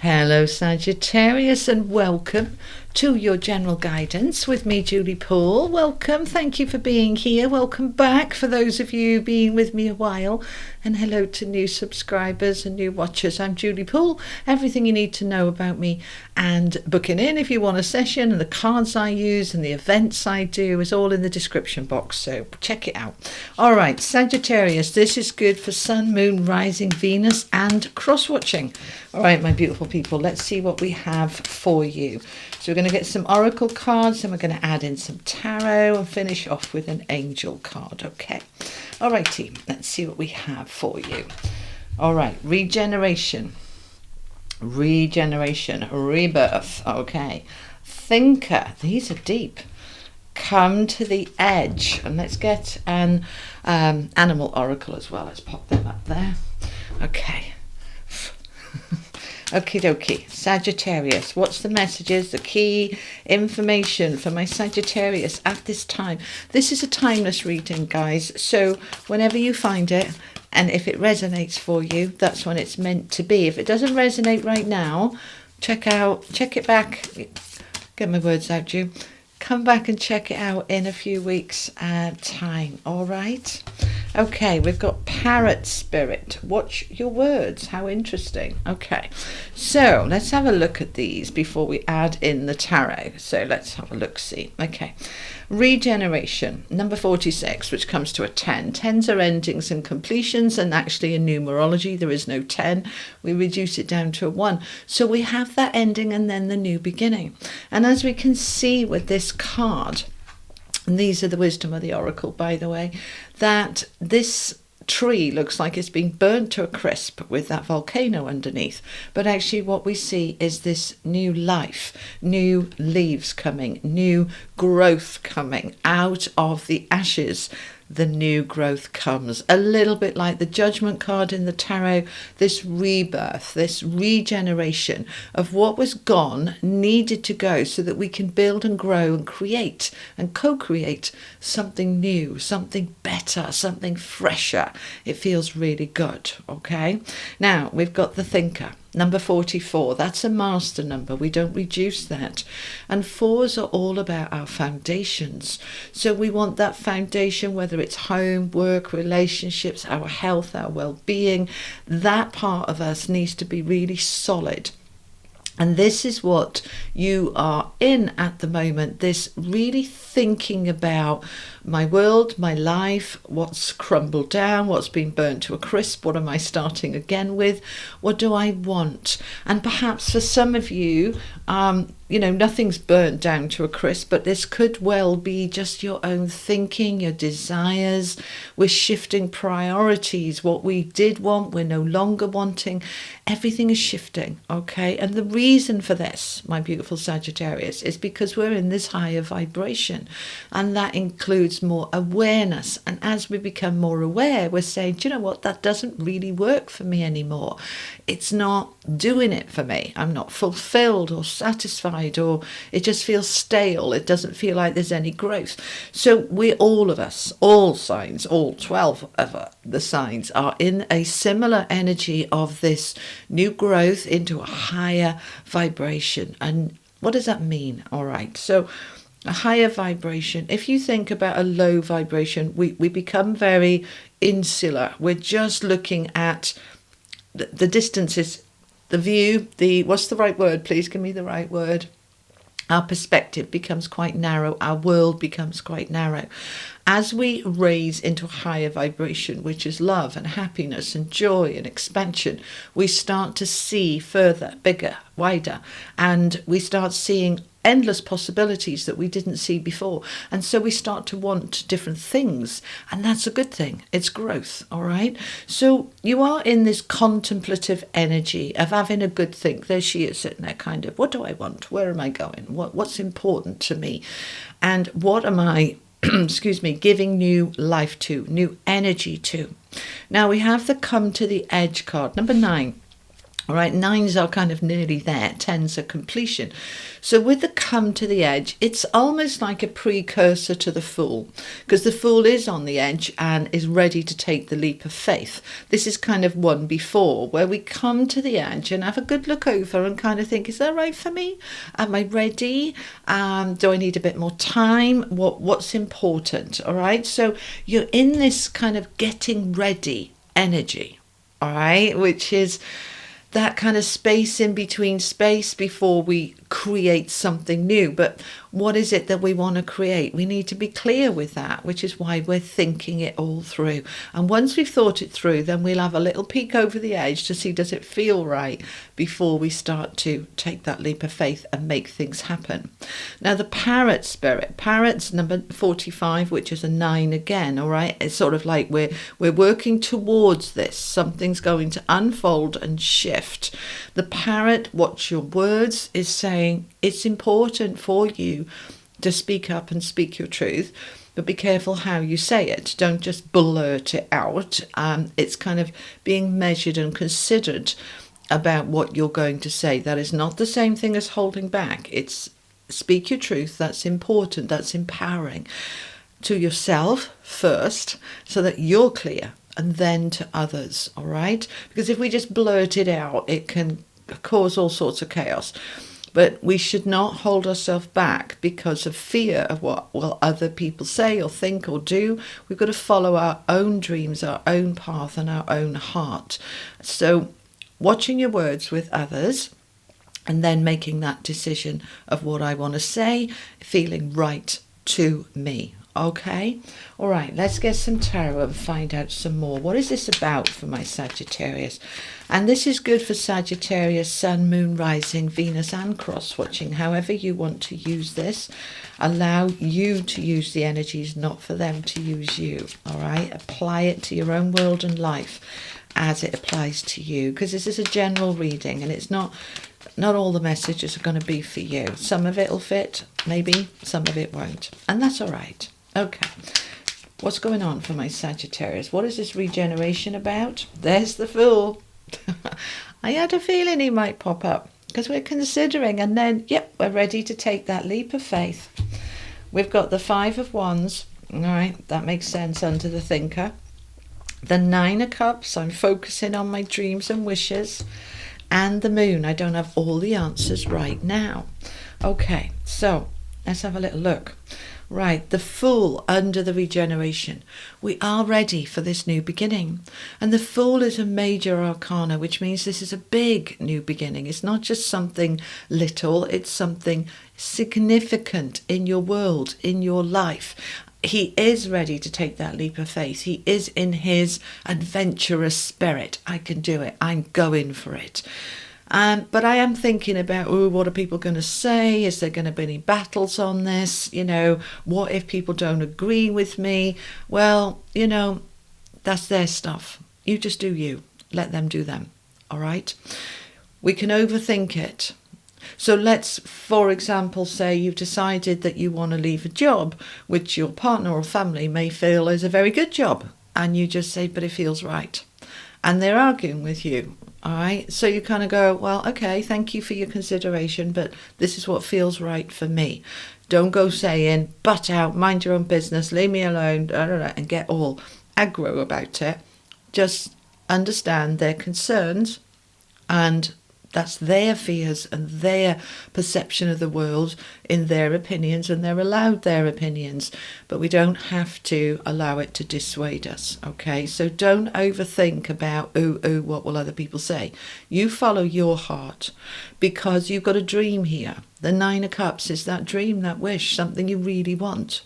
Hello Sagittarius, and welcome to your general guidance with me, Julie Poole. Welcome, thank you for being here. Welcome back for those of you being with me a while, and hello to new subscribers and new watchers. I'm Julie Poole. Everything you need to know about me and booking in if you want a session, and the cards I use and the events I do is all in the description box, so check it out. All right, Sagittarius, this is good for Sun, Moon, Rising, Venus and cross-watching. All right, my beautiful people, let's see what we have for you. So we're going to get some oracle cards, and we're going to add in some tarot and finish off with an angel card. Okay. All righty. Let's see what we have for you. All right. Regeneration. Regeneration. Rebirth. Okay. Thinker. These are deep. Come to the edge. And let's get an animal oracle as well. Let's pop them up there. Okay. Okie dokie, Sagittarius, what's the messages, the key information for my Sagittarius at this time? This is a timeless reading, guys, so whenever you find it, and if it resonates for you, that's when it's meant to be. If it doesn't resonate right now, check it back, get my words out, you. Come back and check it out in a few weeks' time, all right? Okay, we've got parrot spirit. Watch your words. How interesting. Okay, so let's have a look at these before we add in the tarot. So let's have a look-see. Okay, regeneration, number 46, which comes to a 10. 10s are endings and completions, and actually in numerology there is no 10. We reduce it down to a 1. So we have that ending and then the new beginning. And as we can see with this card, and these are the wisdom of the oracle, by the way, that this tree looks like it's been burnt to a crisp with that volcano underneath. But actually what we see is this new life, new leaves coming, new growth coming out of the ashes. The new growth comes, a little bit like the judgment card in the tarot, this rebirth, this regeneration of what was gone needed to go so that we can build and grow and create and co-create something new, something better, something fresher. It feels really good. Okay, now we've got the thinker. Number 44, that's a master number. We don't reduce that. And 4s are all about our foundations. So we want that foundation, whether it's home, work, relationships, our health, our well-being, that part of us needs to be really solid. And this is what you are in at the moment, this really thinking about my world, my life, what's crumbled down, what's been burnt to a crisp, what am I starting again with, what do I want? And perhaps for some of you, nothing's burnt down to a crisp, but this could well be just your own thinking, your desires. We're shifting priorities. What we did want, we're no longer wanting. Everything is shifting, okay? And the reason for this, my beautiful Sagittarius, is because we're in this higher vibration, and that includes more awareness. And as we become more aware, we're saying, do you know what, that doesn't really work for me anymore. It's not doing it for me. I'm not fulfilled or satisfied, or it just feels stale. It doesn't feel like there's any growth. So we, all of us, all signs, all 12 of the signs are in a similar energy of this new growth into a higher vibration. And what does that mean? All right, so a higher vibration, if you think about a low vibration, we become very insular. We're just looking at the distances, the view, what's the right word? Please give me the right word. Our perspective becomes quite narrow. Our world becomes quite narrow. As we raise into a higher vibration, which is love and happiness and joy and expansion, we start to see further, bigger, wider, and we start seeing endless possibilities that we didn't see before. And so we start to want different things, and that's a good thing. It's growth. All right, so you are in this contemplative energy of having a good think. There she is sitting there, kind of, what do I want, where am I going, what's important to me, and what am I giving new life to, new energy to. Now we have the come to the edge card, number 9. All right, 9s are kind of nearly there, 10s are completion. So with the come to the edge, it's almost like a precursor to the Fool, because the Fool is on the edge and is ready to take the leap of faith. This is kind of one before, where we come to the edge and have a good look over and kind of think, is that right for me? Am I ready? Do I need a bit more time? What's important? All right, so you're in this kind of getting ready energy, all right, which is that kind of space in between space before we create something new. But what is it that we want to create? We need to be clear with that, which is why we're thinking it all through. And once we've thought it through, then we'll have a little peek over the edge to see, does it feel right, before we start to take that leap of faith and make things happen. Now, the parrot spirit, parrot's number 45, which is a 9 again, all right? It's sort of like we're working towards this. Something's going to unfold and shift. The parrot, watch your words, is saying it's important for you to speak up and speak your truth, but be careful how you say it. Don't just blurt it out. It's kind of being measured and considered about what you're going to say. That is not the same thing as holding back. It's speak your truth. That's important. That's empowering to yourself first, so that you're clear, and then to others, all right? Because if we just blurt it out, it can cause all sorts of chaos. But we should not hold ourselves back because of fear of what will other people say or think or do. We've got to follow our own dreams, our own path, and our own heart. So watching your words with others, and then making that decision of what I want to say, feeling right to me. Okay, all right, let's get some tarot and find out some more. What is this about for my Sagittarius? And this is good for Sagittarius, Sun, Moon, Rising, Venus and cross watching. However you want to use this, allow you to use the energies, not for them to use you. All right, apply it to your own world and life as it applies to you, because this is a general reading and it's not all the messages are going to be for you. Some of it will fit, maybe some of it won't, and that's all right. Okay, what's going on for my Sagittarius? What is this regeneration about? There's the Fool. I had a feeling he might pop up, because we're considering, and then, yep, we're ready to take that leap of faith. We've got the 5 of Wands, all right, that makes sense under the thinker. The 9 of Cups, I'm focusing on my dreams and wishes. And the Moon, I don't have all the answers right now. Okay, so let's have a little look. Right, the Fool under the regeneration. We are ready for this new beginning. And the Fool is a major arcana, which means this is a big new beginning. It's not just something little, it's something significant in your world, in your life. He is ready to take that leap of faith. He is in his adventurous spirit. I can do it. I'm going for it. But I am thinking about, what are people going to say? Is there going to be any battles on this? What if people don't agree with me? Well, that's their stuff. You just do you. Let them do them. All right? We can overthink it. So let's, for example, say you've decided that you want to leave a job, which your partner or family may feel is a very good job. And you just say, but it feels right. And they're arguing with you. All right. So you kind of go, well, okay, thank you for your consideration, but this is what feels right for me. Don't go saying, butt out, mind your own business, leave me alone, and get all aggro about it. Just understand their concerns, and that's their fears and their perception of the world in their opinions, and they're allowed their opinions, but we don't have to allow it to dissuade us, okay? So don't overthink about, what will other people say? You follow your heart, because you've got a dream here. The 9 of Cups is that dream, that wish, something you really want.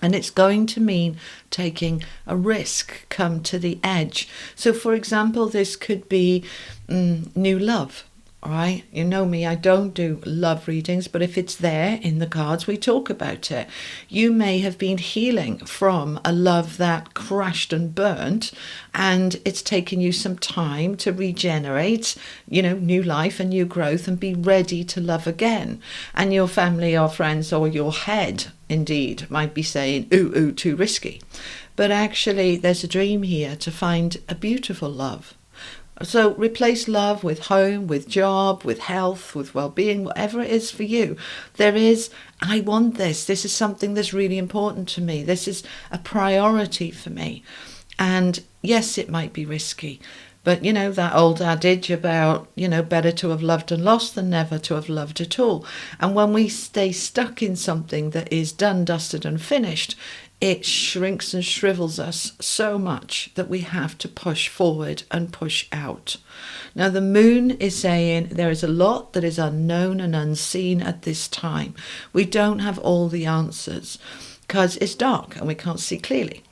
And it's going to mean taking a risk, come to the edge. So, for example, this could be new love. All right, you know me, I don't do love readings, but if it's there in the cards, we talk about it. You may have been healing from a love that crashed and burnt, and it's taken you some time to regenerate, new life and new growth, and be ready to love again. And your family or friends or your head, indeed, might be saying, too risky. But actually, there's a dream here to find a beautiful love. So replace love with home, with job, with health, with well-being, whatever it is for you. There is, I want this. This is something that's really important to me. This is a priority for me. And yes, it might be risky. But, that old adage about, better to have loved and lost than never to have loved at all. And when we stay stuck in something that is done, dusted and finished, it shrinks and shrivels us so much that we have to push forward and push out. Now, the moon is saying there is a lot that is unknown and unseen at this time. We don't have all the answers because it's dark and we can't see clearly.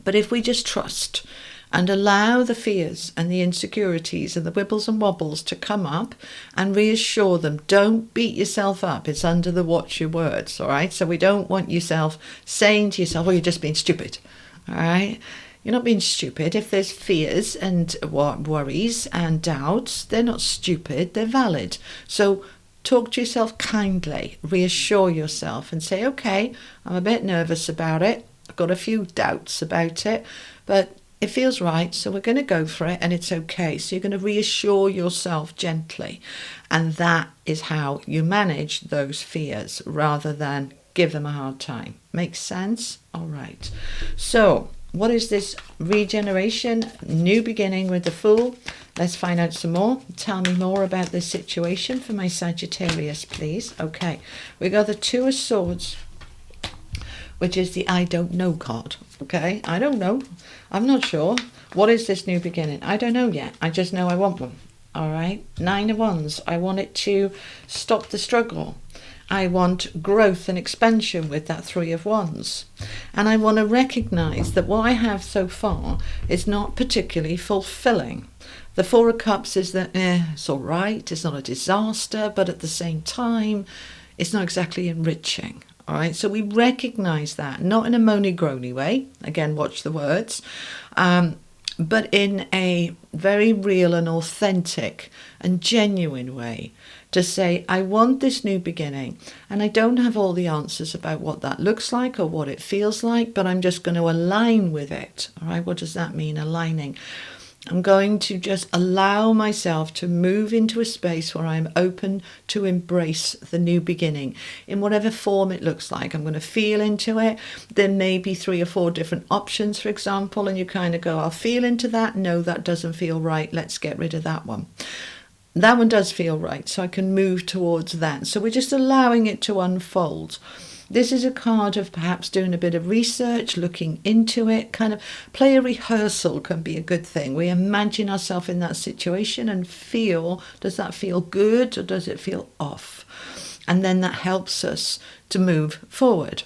But if we just trust and allow the fears and the insecurities and the wibbles and wobbles to come up and reassure them. Don't beat yourself up. It's under the watch your words, all right? So we don't want yourself saying to yourself, you're just being stupid, all right? You're not being stupid. If there's fears and worries and doubts, they're not stupid, they're valid. So talk to yourself kindly, reassure yourself and say, okay, I'm a bit nervous about it. I've got a few doubts about it, but it feels right, so we're going to go for it and it's okay. So you're going to reassure yourself gently. And that is how you manage those fears rather than give them a hard time. Makes sense? All right. So what is this regeneration, new beginning with the Fool? Let's find out some more. Tell me more about this situation for my Sagittarius, please. Okay, we got the Two of Swords, which is the I don't know card. Okay, I don't know. I'm not sure. What is this new beginning? I don't know yet. I just know I want one. All right. Nine of Wands. I want it to stop the struggle. I want growth and expansion with that Three of Wands. And I want to recognize that what I have so far is not particularly fulfilling. The Four of Cups is that it's all right. It's not a disaster, but at the same time, it's not exactly enriching. All right, so we recognize that, not in a moany-groany way, again, watch the words, but in a very real and authentic and genuine way to say, I want this new beginning, and I don't have all the answers about what that looks like or what it feels like, but I'm just going to align with it. All right, what does that mean, aligning? I'm going to just allow myself to move into a space where I'm open to embrace the new beginning in whatever form it looks like. I'm going to feel into it. There may be 3 or 4 different options, for example, and you kind of go, I'll feel into that. No, that doesn't feel right. Let's get rid of that one. That one does feel right, so I can move towards that. So we're just allowing it to unfold. This is a card of perhaps doing a bit of research, looking into it, kind of play a rehearsal can be a good thing. We imagine ourselves in that situation and feel, does that feel good or does it feel off? And then that helps us to move forward.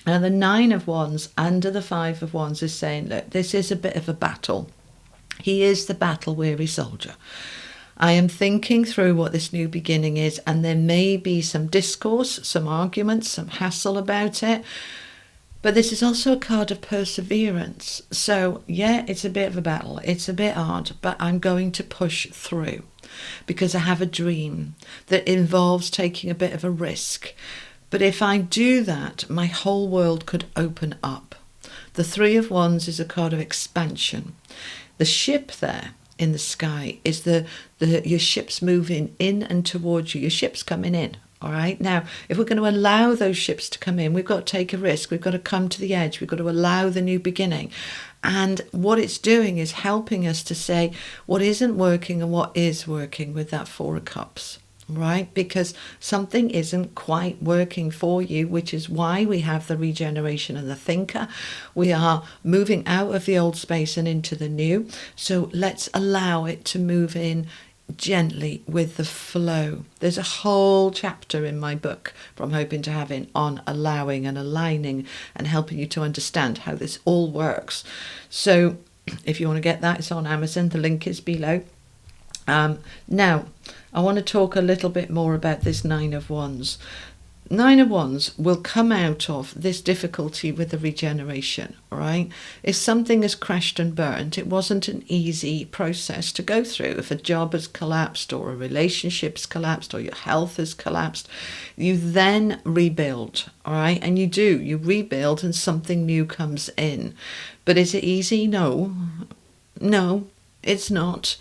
Now the Nine of Wands under the Five of Wands is saying, look, this is a bit of a battle. He is the battle-weary soldier. I am thinking through what this new beginning is, and there may be some discourse, some arguments, some hassle about it. But this is also a card of perseverance. So, yeah, it's a bit of a battle. It's a bit hard, but I'm going to push through because I have a dream that involves taking a bit of a risk. But if I do that, my whole world could open up. The Three of Wands is a card of expansion. The ship there in the sky is your ship's moving in and towards you. Your ship's coming in. All right. Now, if we're going to allow those ships to come in, we've got to take a risk. We've got to come to the edge. We've got to allow the new beginning. And what it's doing is helping us to say what isn't working and what is working with that Four of Cups. Right? Because something isn't quite working for you, which is why we have the regeneration and the thinker. We are moving out of the old space and into the new. So let's allow it to move in gently with the flow. There's a whole chapter in my book from Hoping to Having on allowing and aligning and helping you to understand how this all works. So if you want to get that, it's on Amazon. The link is below. Now, I want to talk a little bit more about this Nine of Wands. Nine of Wands will come out of this difficulty with the regeneration, right? If something has crashed and burnt, it wasn't an easy process to go through. If a job has collapsed or a relationship's collapsed or your health has collapsed, you then rebuild, all right? And you rebuild and something new comes in. But is it easy? No. It's not.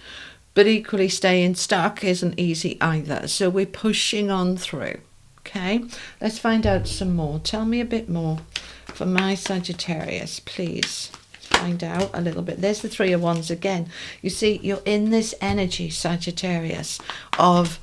But equally, staying stuck isn't easy either. So we're pushing on through. Okay, let's find out some more. Tell me a bit more for my Sagittarius, please. Find out a little bit. There's the Three of Wands again. You see, you're in this energy, Sagittarius, of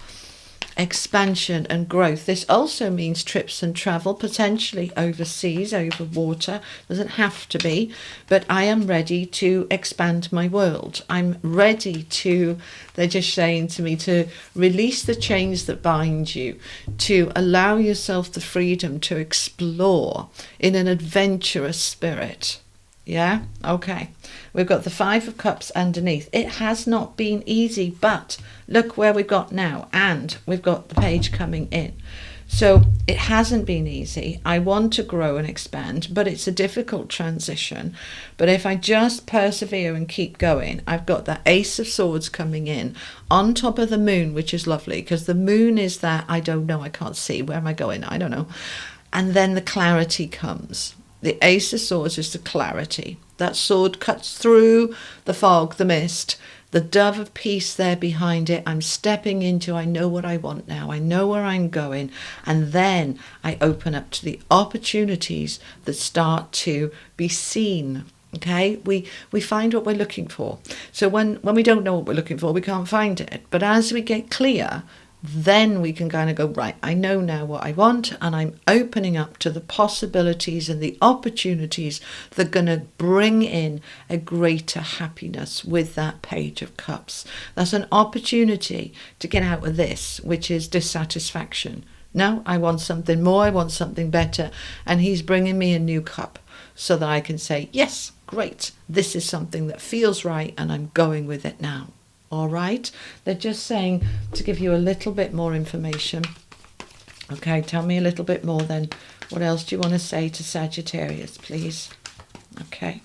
expansion and growth. This also means trips and travel, potentially overseas, over water. Doesn't have to be, but I am ready to expand my world. I'm ready to, they're just saying to me, to release the chains that bind you, to allow yourself the freedom to explore in an adventurous spirit. Yeah, okay. We've got the Five of Cups underneath. It has not been easy, but look where we've got now, and we've got the Page coming in. So it hasn't been easy. I want to grow and expand, but it's a difficult transition. But if I just persevere and keep going, I've got the Ace of Swords coming in on top of the moon, which is lovely, because the moon is that, I don't know, I can't see, where am I going? I don't know. And then the clarity comes. The Ace of Swords is the clarity. That sword cuts through the fog, the mist, the dove of peace there behind it. I'm stepping into, I know what I want now. I know where I'm going. And then I open up to the opportunities that start to be seen. Okay, we find what we're looking for. So when we don't know what we're looking for, we can't find it. But as we get clear, then we can kind of go, right, I know now what I want, and I'm opening up to the possibilities and the opportunities that are going to bring in a greater happiness with that Page of Cups. That's an opportunity to get out of this, which is dissatisfaction. No, I want something more, I want something better, and he's bringing me a new cup so that I can say, yes, great, this is something that feels right, and I'm going with it now. All right, they're just saying to give you a little bit more information. Okay, tell me a little bit more then. What else do you want to say to Sagittarius, please? Okay.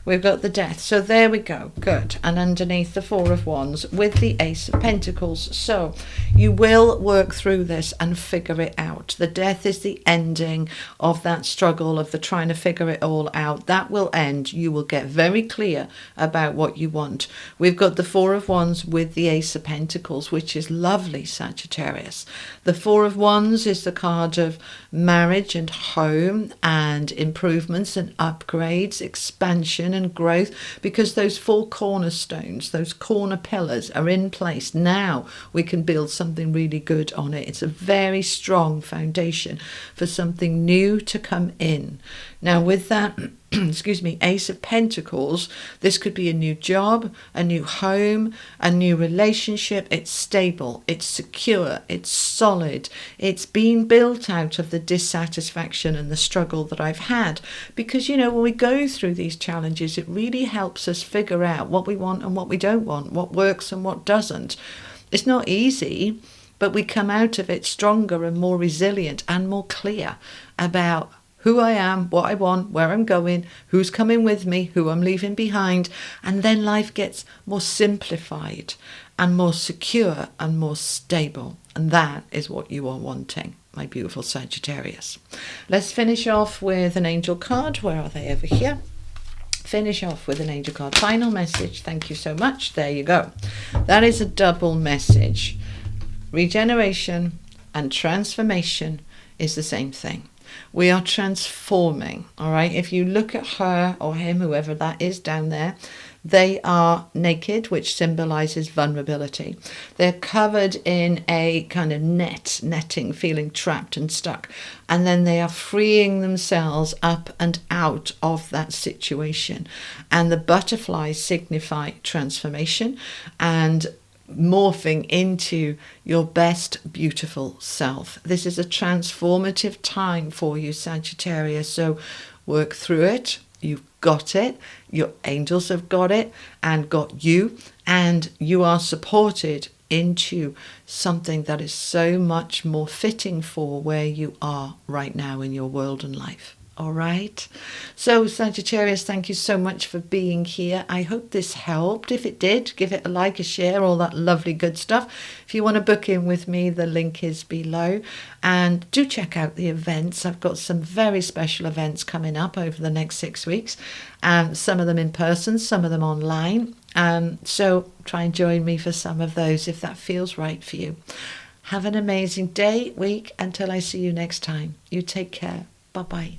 We've got the Death. So there we go. Good. And underneath the Four of Wands with the Ace of Pentacles. So you will work through this and figure it out. The Death is the ending of that struggle, of the trying to figure it all out. That will end. You will get very clear about what you want. We've got the Four of Wands with the Ace of Pentacles, which is lovely, Sagittarius. The Four of Wands is the card of marriage and home and improvements and upgrades, expansion and growth, because those four cornerstones, those corner pillars are in place. Now we can build something really good on it. It's a very strong foundation for something new to come in. Now with that, excuse me, Ace of Pentacles, this could be a new job, a new home, a new relationship. It's stable, it's secure, it's solid. It's been built out of the dissatisfaction and the struggle that I've had. Because, you know, when we go through these challenges, it really helps us figure out what we want and what we don't want, what works and what doesn't. It's not easy, but we come out of it stronger and more resilient and more clear about who I am, what I want, where I'm going, who's coming with me, who I'm leaving behind. And then life gets more simplified and more secure and more stable. And that is what you are wanting, my beautiful Sagittarius. Let's finish off with an angel card. Where are they? Over here. Finish off with an angel card. Final message. Thank you so much. There you go. That is a double message. Regeneration and transformation is the same thing. We are transforming, all right? If you look at her or him, whoever that is down there, they are naked, which symbolizes vulnerability. They're covered in a kind of netting, feeling trapped and stuck. And then they are freeing themselves up and out of that situation. And the butterflies signify transformation and morphing into your best beautiful self. This is a transformative time for you, Sagittarius. So work through it. You've got it. Your angels have got it and got you. And you are supported into something that is so much more fitting for where you are right now in your world and life. All right. So, Sagittarius, thank you so much for being here. I hope this helped. If it did, give it a like, a share, all that lovely good stuff. If you want to book in with me, the link is below. And do check out the events. I've got some very special events coming up over the next 6 weeks. Some of them in person, some of them online. So try and join me for some of those if that feels right for you. Have an amazing day, week, until I see you next time. You take care. Bye-bye.